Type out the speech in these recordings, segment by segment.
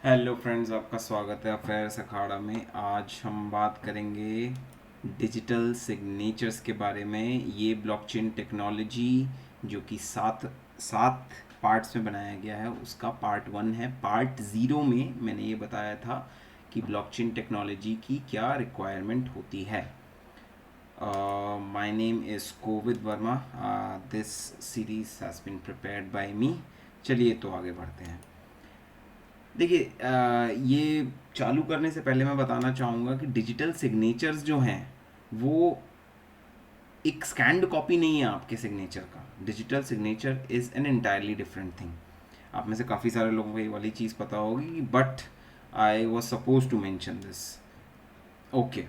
Hello friends, आपका स्वागत है अफेयर्स अखाड़ा में। आज हम बात करेंगे डिजिटल सिग्नेचर्स के बारे में। ये ब्लॉकचेन टेक्नोलॉजी जो कि सात सात पार्ट्स में बनाया गया है, उसका पार्ट 1 है। पार्ट 0 में मैंने ये बताया था कि ब्लॉकचेन टेक्नोलॉजी की क्या रिक्वायरमेंट होती है। My name is Kovid Verma. This series has been prepared by me. चलिए तो आगे बढ़ते हैं। देखिए, ये चालू करने से पहले मैं बताना चाहूँगा कि डिजिटल सिग्नेचर्स जो हैं वो एक स्कैन्ड कॉपी नहीं है आपके सिग्नेचर का। Digital signature is an entirely different thing. आप में से काफ़ी सारे लोगों को ये वाली चीज़ पता होगी, but I was suppose to mention this. Okay,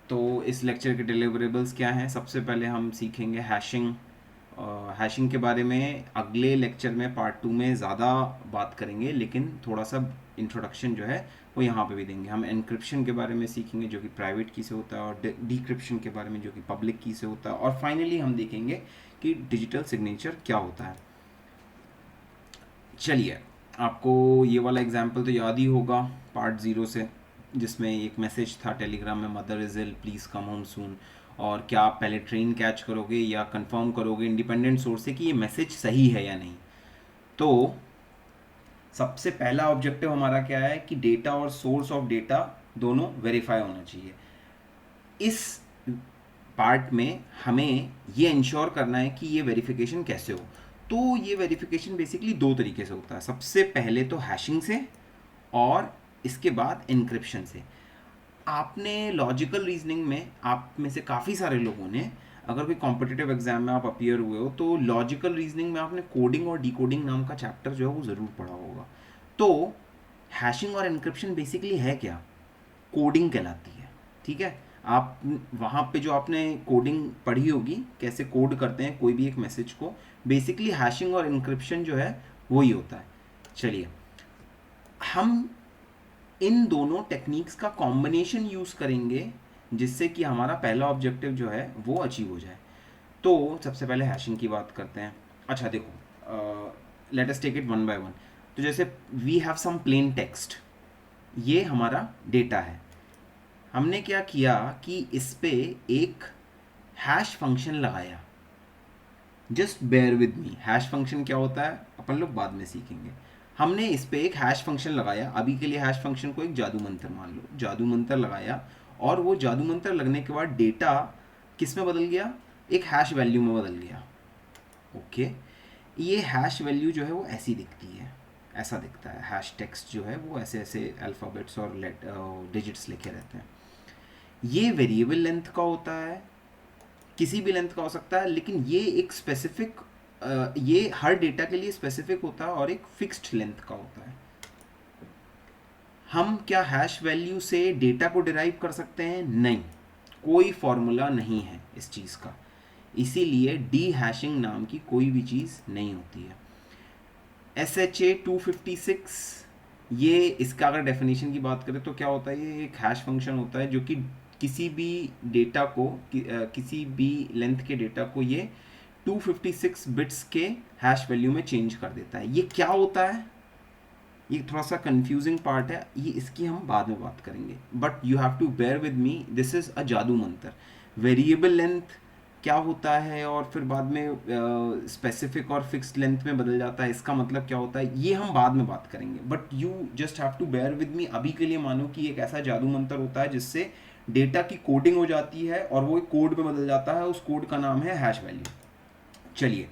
तो इस लेक्चर के डिलीवरेबल्स क्या हैं? सबसे पहले हम सीखेंगे हैशिंग। हैशिंग के बारे में अगले लेक्चर में पार्ट 2 में ज़्यादा बात करेंगे, लेकिन थोड़ा सा इंट्रोडक्शन जो है वो यहाँ पे भी देंगे। हम एनक्रिप्शन के बारे में सीखेंगे जो कि प्राइवेट की से होता है, और डिक्रिप्शन के बारे में जो कि पब्लिक की से होता है, और फाइनली हम देखेंगे कि डिजिटल सिग्नेचर क्या होता है। चलिए, आपको ये वाला एग्जाम्पल तो याद ही होगा पार्ट 0 से, जिसमें एक मैसेज था टेलीग्राम में, mother is ill please come home soon. और क्या आप पहले ट्रेन कैच करोगे या कंफर्म करोगे इंडिपेंडेंट सोर्स से कि ये मैसेज सही है या नहीं। तो सबसे पहला ऑब्जेक्टिव हमारा क्या है कि डेटा और सोर्स ऑफ डेटा दोनों वेरीफाई होना चाहिए। इस पार्ट में हमें ये इंश्योर करना है कि ये वेरिफिकेशन कैसे हो। तो ये वेरिफिकेशन बेसिकली दो तरीके से होता है। सबसे पहले तो हैशिंग से, और इसके बाद इनक्रिप्शन से। आपने लॉजिकल रीजनिंग में, आप में से काफ़ी सारे लोगों ने, अगर कोई कॉम्पिटिटिव एग्जाम में आप अपियर हुए हो तो लॉजिकल रीजनिंग में आपने कोडिंग और डिकोडिंग नाम का चैप्टर जो है वो ज़रूर पढ़ा होगा। तो हैशिंग और इनक्रिप्शन बेसिकली है क्या? कोडिंग कहलाती है। ठीक है, आप वहाँ पे जो आपने कोडिंग पढ़ी होगी, कैसे कोड करते हैं कोई भी एक मैसेज को, बेसिकली हैशिंग और इनक्रिप्शन जो है वही होता है। चलिए, हम इन दोनों टेक्निक्स का कॉम्बिनेशन यूज़ करेंगे जिससे कि हमारा पहला ऑब्जेक्टिव जो है वो अचीव हो जाए। तो सबसे पहले हैशिंग की बात करते हैं। अच्छा देखो, let us take it one by one. तो जैसे we have some plain text, ये हमारा डेटा है। हमने क्या किया कि इस पे एक हैश फंक्शन लगाया। Just bear with me, hash function क्या होता है अपन लोग बाद में सीखेंगे। हमने इस पे एक हैश फंक्शन लगाया। अभी के लिए हैश फंक्शन को एक जादू मंत्र मान लो, जादू मंत्र लगाया, और वो जादू मंत्र लगने के बाद डेटा किस में बदल गया? एक हैश वैल्यू में बदल गया। ओके, ये हैश वैल्यू जो है वो ऐसी दिखती है, ऐसा दिखता है। हैश टेक्स्ट जो है वो ऐसे ऐसे अल्फ़ाबेट्स और डिजिट्स लिखे रहते हैं। ये वेरिएबल लेंथ का होता है, किसी भी लेंथ का हो सकता है, लेकिन ये एक स्पेसिफिक, ये हर डेटा के लिए स्पेसिफिक होता है और एक फिक्स्ड लेंथ का होता है। हम क्या हैश वैल्यू से डेटा को डिराइव कर सकते हैं? नहीं, कोई फॉर्मूला नहीं है इस चीज़ का। इसीलिए डी हैशिंग नाम की कोई भी चीज़ नहीं होती है। SHA-256, ये इसका अगर डेफिनेशन की बात करें तो क्या होता है? ये एक हैश फंक्शन होता है जो कि किसी भी डेटा को किसी भी लेंथ के डेटा को ये 256 बिट्स के हैश वैल्यू में चेंज कर देता है। ये क्या होता है? ये थोड़ा सा कंफ्यूजिंग पार्ट है, ये इसकी हम बाद में बात करेंगे, but you have to bear with me, this is a जादू मंत्र। वेरिएबल लेंथ क्या होता है और फिर बाद में स्पेसिफिक और फिक्स्ड लेंथ में बदल जाता है, इसका मतलब क्या होता है, ये हम बाद में बात करेंगे, but you just have to bear with me. अभी के लिए मानो कि एक ऐसा जादू मंत्र होता है जिससे डेटा की कोडिंग हो जाती है और वो एक कोड में बदल जाता है। उस कोड का नाम है हैश वैल्यू। चलिए,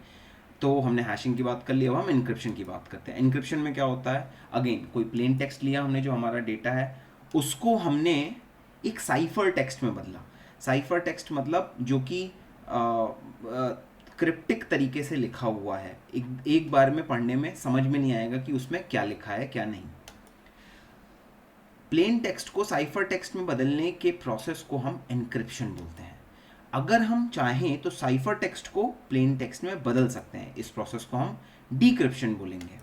तो हमने हैशिंग की बात कर ली, अब हम इनक्रिप्शन की बात करते हैं। इनक्रिप्शन में क्या होता है? अगेन कोई प्लेन टेक्स्ट लिया हमने, जो हमारा डेटा है उसको हमने एक साइफर टेक्स्ट में बदला। साइफर टेक्स्ट मतलब जो कि क्रिप्टिक तरीके से लिखा हुआ है, एक बार में पढ़ने में समझ में नहीं आएगा कि उसमें क्या लिखा है क्या नहीं। प्लेन टेक्स्ट को साइफर टेक्स्ट में बदलने के प्रोसेस को हम एनक्रिप्शन बोलते हैं। अगर हम चाहें तो साइफर टेक्स्ट को प्लेन टेक्स्ट में बदल सकते हैं, इस प्रोसेस को हम डिक्रिप्शन बोलेंगे।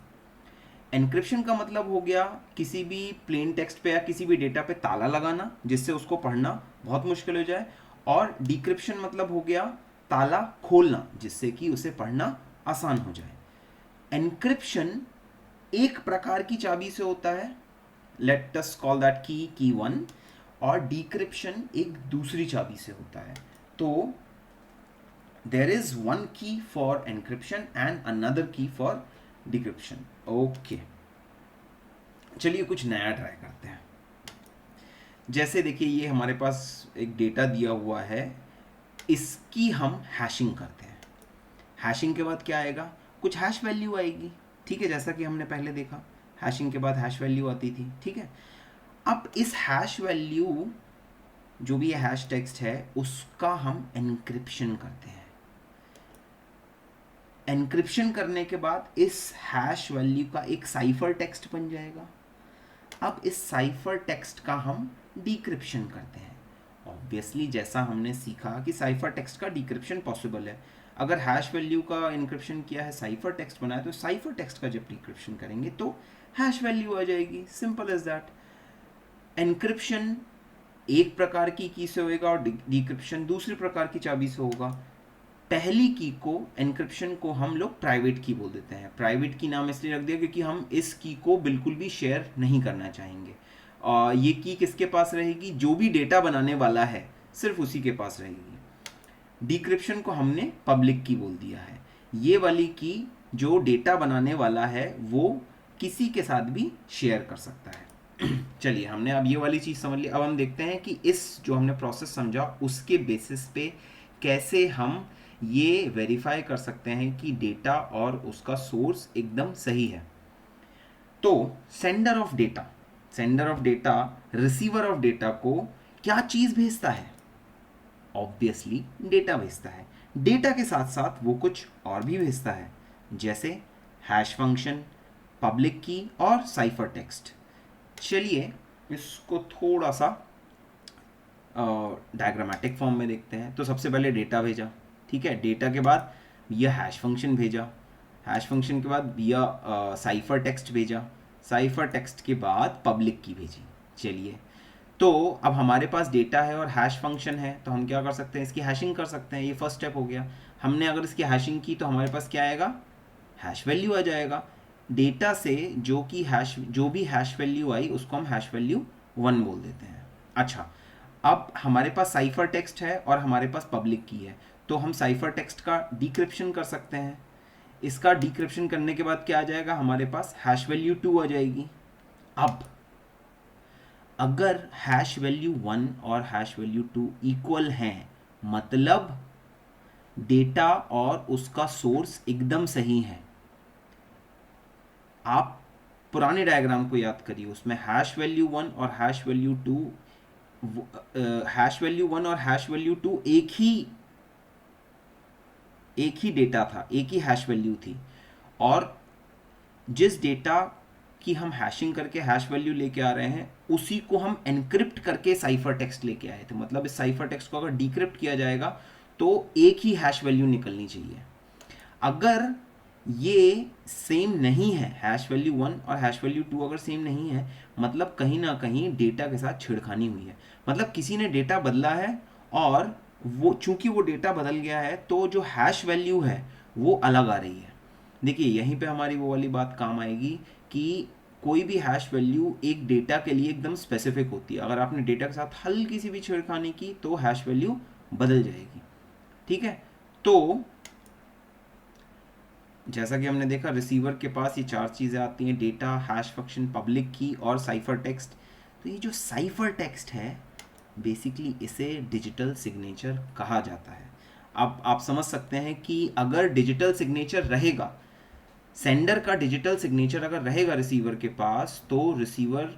एनक्रिप्शन का मतलब हो गया किसी भी प्लेन टेक्स्ट पे या किसी भी डेटा पे ताला लगाना जिससे उसको पढ़ना बहुत मुश्किल हो जाए, और डिक्रिप्शन मतलब हो गया ताला खोलना जिससे कि उसे पढ़ना आसान हो जाए। एनक्रिप्शन एक प्रकार की चाबी से होता है, लेट अस कॉल दैट की 1, और डिक्रिप्शन एक दूसरी चाबी से होता है। तो देर इज वन की फॉर एनक्रिप्शन एंड अनदर की फॉर डिक्रिप्शन। ओके, चलिए कुछ नया ट्राई करते हैं। जैसे देखिए ये हमारे पास एक डेटा दिया हुआ है, इसकी हम हैशिंग करते हैं। हैशिंग के बाद क्या आएगा, कुछ हैश वैल्यू आएगी, ठीक है, जैसा कि हमने पहले देखा हैशिंग के बाद हैश वैल्यू आती थी, ठीक है। अब इस हैश वैल्यू जो भी ये हैश टेक्स्ट है उसका हम एनक्रिप्शन करते हैं। एनक्रिप्शन करने के बाद इस हैश वैल्यू का एक साइफर टेक्स्ट बन जाएगा। अब इस साइफर टेक्स्ट का हम डिक्रिप्शन करते हैं। ऑब्वियसली जैसा हमने सीखा कि साइफर टेक्स्ट का डिक्रिप्शन पॉसिबल है। अगर हैश वैल्यू का इनक्रिप्शन किया है, साइफर टेक्स्ट बनाया, तो साइफर टेक्स्ट का जब डिक्रिप्शन करेंगे तो हैश वैल्यू आ जाएगी। Simple as that. एनक्रिप्शन एक प्रकार की से होगा और डिक्रिप्शन दूसरी प्रकार की चाबी से होगा। पहली की को, एनक्रिप्शन को हम लोग प्राइवेट की बोल देते हैं। प्राइवेट की नाम इसलिए रख दिया क्योंकि हम इस की को बिल्कुल भी शेयर नहीं करना चाहेंगे। ये की किसके पास रहेगी, जो भी डेटा बनाने वाला है सिर्फ उसी के पास रहेगी। डिक्रिप्शन को हमने पब्लिक की बोल दिया है। ये वाली की जो डेटा बनाने वाला है वो किसी के साथ भी शेयर कर सकता है। चलिए हमने अब ये वाली चीज़ समझ ली। अब हम देखते हैं कि इस जो हमने प्रोसेस समझा उसके बेसिस पे कैसे हम ये वेरीफाई कर सकते हैं कि डेटा और उसका सोर्स एकदम सही है। तो sender of data receiver of data को क्या चीज़ भेजता है, ऑब्वियसली डेटा भेजता है। डेटा के साथ साथ वो कुछ और भी भेजता है, जैसे हैश फंक्शन, पब्लिक की और साइफर टेक्स्ट। चलिए इसको थोड़ा सा डायग्रामेटिक फॉर्म में देखते हैं। तो सबसे पहले डेटा भेजा, ठीक है, डेटा के बाद यह हैश फंक्शन भेजा, हैश फंक्शन के बाद यह साइफर टेक्स्ट भेजा, साइफर टेक्स्ट के बाद पब्लिक की भेजी। चलिए तो अब हमारे पास डेटा है और हैश फंक्शन है, तो हम क्या कर सकते हैं, इसकी हैशिंग कर सकते हैं। ये फर्स्ट स्टेप हो गया। हमने अगर इसकी हैशिंग की तो हमारे पास क्या आएगा, हैश वैल्यू आ जाएगा। डेटा से जो भी हैश वैल्यू आई उसको हम हैश वैल्यू 1 बोल देते हैं। अच्छा, अब हमारे पास साइफर टेक्स्ट है और हमारे पास पब्लिक की है, तो हम साइफर टेक्स्ट का डिक्रिप्शन कर सकते हैं। इसका डिक्रिप्शन करने के बाद क्या आ जाएगा, हमारे पास हैश वैल्यू 2 आ जाएगी। अब अगर हैश वैल्यू 1 और हैश वैल्यू 2 इक्वल हैं, मतलब डेटा और उसका सोर्स एकदम सही है। आप पुराने डायग्राम को याद करिए, उसमें हैश वैल्यू 1 और हैश वैल्यू 2 एक ही डेटा था, एक ही हैश वैल्यू थी। और जिस डेटा की हम हैशिंग करके हैश वैल्यू लेके आ रहे हैं उसी को हम एनक्रिप्ट करके साइफर टेक्स्ट लेके आए थे। मतलब इस साइफर टेक्स्ट को अगर डिक्रिप्ट किया जाएगा तो एक ही हैश वैल्यू निकलनी चाहिए। अगर ये सेम नहीं है, हैश वैल्यू 1 और हैश वैल्यू 2 अगर सेम नहीं है, मतलब कहीं ना कहीं डेटा के साथ छेड़खानी हुई है। मतलब किसी ने डेटा बदला है और वो चूंकि वो डेटा बदल गया है तो जो हैश वैल्यू है वो अलग आ रही है। देखिए यहीं पे हमारी वो वाली बात काम आएगी कि कोई भी हैश वैल्यू एक डेटा के लिए एकदम स्पेसिफिक होती है। अगर आपने डेटा के साथ हल्की सी भी छेड़खानी की तो हैश वैल्यू बदल जाएगी, ठीक है। तो जैसा कि हमने देखा रिसीवर के पास ये 4 चीज़ें आती हैं, डेटा, हैश फंक्शन, पब्लिक की और साइफर टेक्स्ट। तो ये जो साइफर टेक्स्ट है बेसिकली इसे डिजिटल सिग्नेचर कहा जाता है। अब आप समझ सकते हैं कि अगर डिजिटल सिग्नेचर रहेगा, सेंडर का डिजिटल सिग्नेचर अगर रहेगा रिसीवर के पास, तो रिसीवर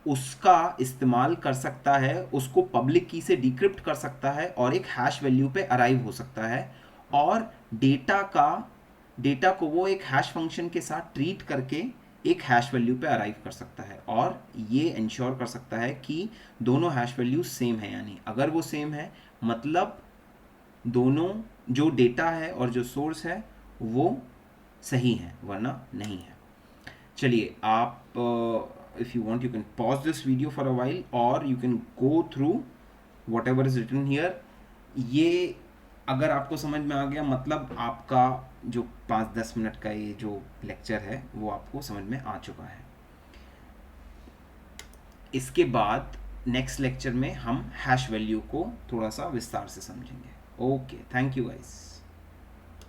उसका इस्तेमाल कर सकता है, उसको पब्लिक की से डिक्रिप्ट कर सकता है और एक हैश वैल्यू पे अराइव हो सकता है। और डेटा को वो एक हैश फंक्शन के साथ ट्रीट करके एक हैश वैल्यू पे अराइव कर सकता है और ये इंश्योर कर सकता है कि दोनों हैश वैल्यू सेम है। यानी अगर वो सेम है मतलब दोनों जो डेटा है और जो सोर्स है वो सही है, वरना नहीं है। चलिए आप if you want you can pause this video for a while और you can go through whatever is written here. ये अगर आपको समझ में आ गया मतलब आपका जो 5-10 मिनट का ये जो लेक्चर है वो आपको समझ में आ चुका है। इसके बाद नेक्स्ट लेक्चर में हम हैश वैल्यू को थोड़ा सा विस्तार से समझेंगे। Okay, thank you guys.